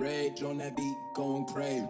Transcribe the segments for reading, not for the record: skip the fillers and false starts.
Rage on that beat, going crazy.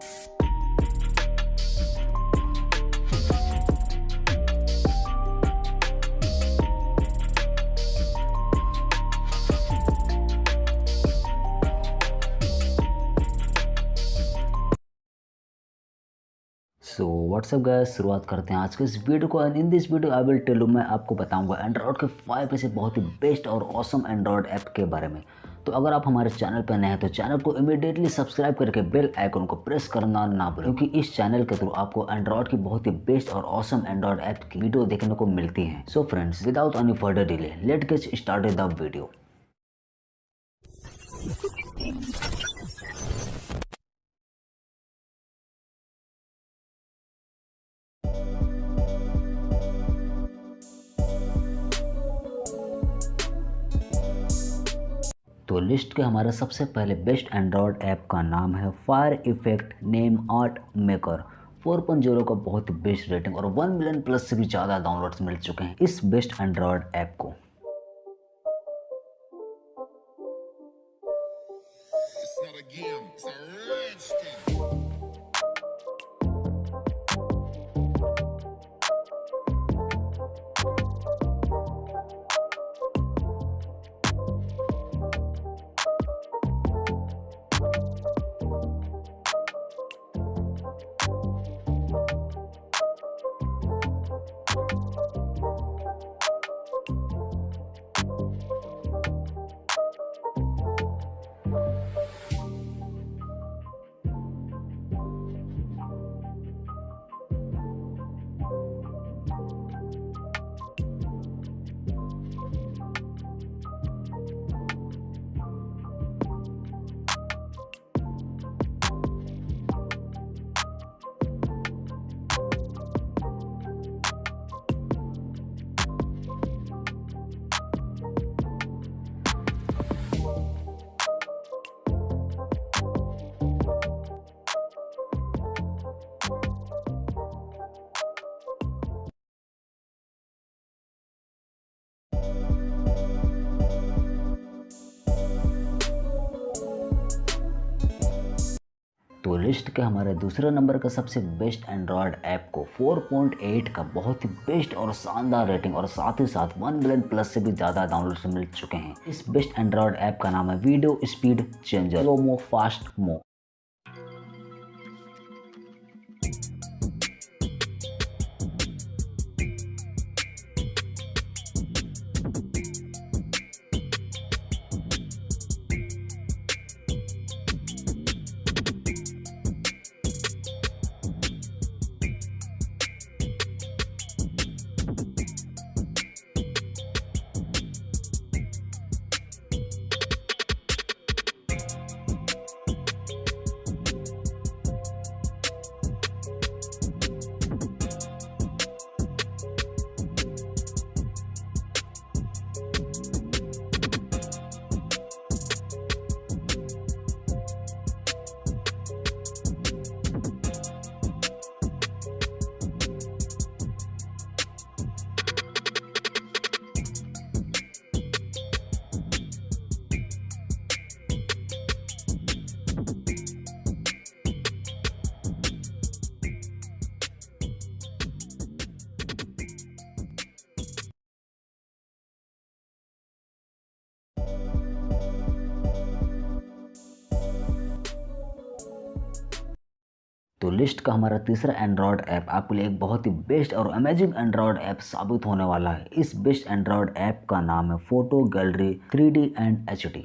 So what's up guys, शुरुआत करते हैं आज के इस वीडियो को। And in this video I will tell you, मैं आपको बताऊंगा एंड्रॉयड के 5 ऐसे बहुत ही बेस्ट और ऑसम एंड्रॉयड ऐप के बारे में। तो अगर आप हमारे चैनल पर नए हैं तो चैनल को इमीडिएटली सब्सक्राइब करके बेल आइकन को प्रेस करना ना भूलें, क्योंकि इस चैनल के थ्रू आपको एंड्रॉयड की बहुत ही बेस्ट और ऑसम एंड्रॉयड ऐप की वीडियो देखने को मिलती है। So friends, without any further delay, let get started the video. तो लिस्ट के हमारे सबसे पहले बेस्ट एंड्रॉयड ऐप का नाम है fire effect name art maker. 4.0 का बहुत ही बेस्ट रेटिंग और 1 मिलियन प्लस से भी ज़्यादा डाउनलोड्स मिल चुके हैं इस बेस्ट एंड्रॉयड ऐप को। तो लिस्ट के हमारे दूसरे नंबर का सबसे बेस्ट एंड्रॉयड ऐप को 4.8 का बहुत ही बेस्ट और शानदार रेटिंग और साथ ही साथ 1 मिलियन प्लस से भी ज़्यादा डाउनलोड्स मिल चुके हैं। इस बेस्ट एंड्रॉयड ऐप का नाम है video speed changer slow fast मो। तो लिस्ट का हमारा तीसरा एंड्रॉयड ऐप आपके लिए एक बहुत ही बेस्ट और अमेजिंग एंड्रॉयड ऐप साबित होने वाला है। इस बेस्ट एंड्रॉयड ऐप का नाम है photo gallery 3D and HD।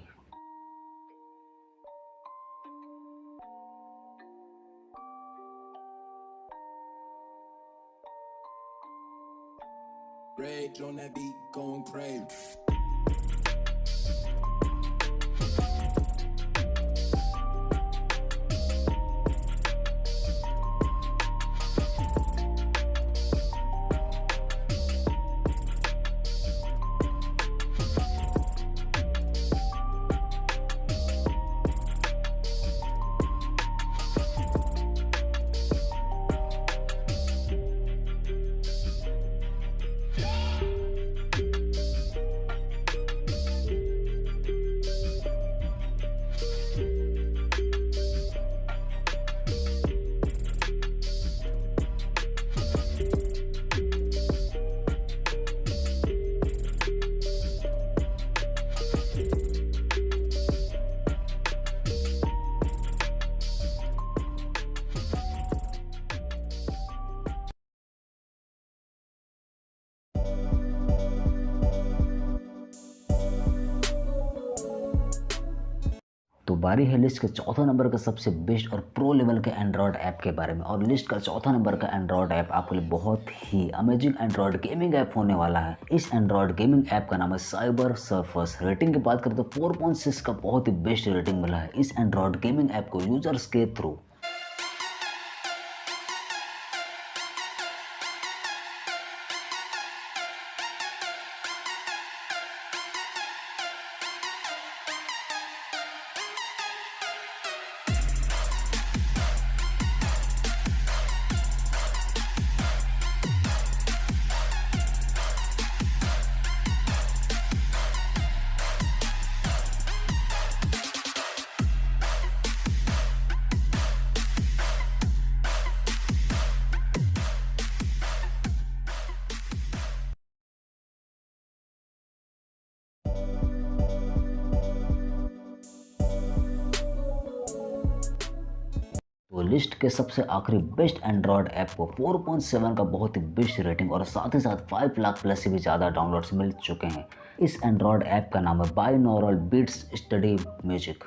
Rage on that beat, going crazy. बारी है लिस्ट के चौथा नंबर का सबसे बेस्ट और प्रो लेवल के एंड्रॉयड ऐप के बारे में। और लिस्ट का चौथा नंबर का एंड्रॉयड ऐप आपके लिए बहुत ही अमेजिंग एंड्रॉयड गेमिंग ऐप होने वाला है। इस एंड्रॉयड गेमिंग ऐप का नाम है साइबर सर्फर्स। रेटिंग की बात करें तो 4.6 का बहुत ही बेस्ट रेटिंग मिला है इस एंड्रॉयड गेमिंग ऐप को यूजर्स के थ्रू। तो लिस्ट के सबसे आखिरी बेस्ट एंड्रॉयड ऐप को 4.7 का बहुत ही बेस्ट रेटिंग और साथ ही साथ 5 लाख प्लस से भी ज़्यादा डाउनलोड्स मिल चुके हैं। इस एंड्रॉयड ऐप का नाम है बाइनॉरल बीट्स स्टडी म्यूजिक।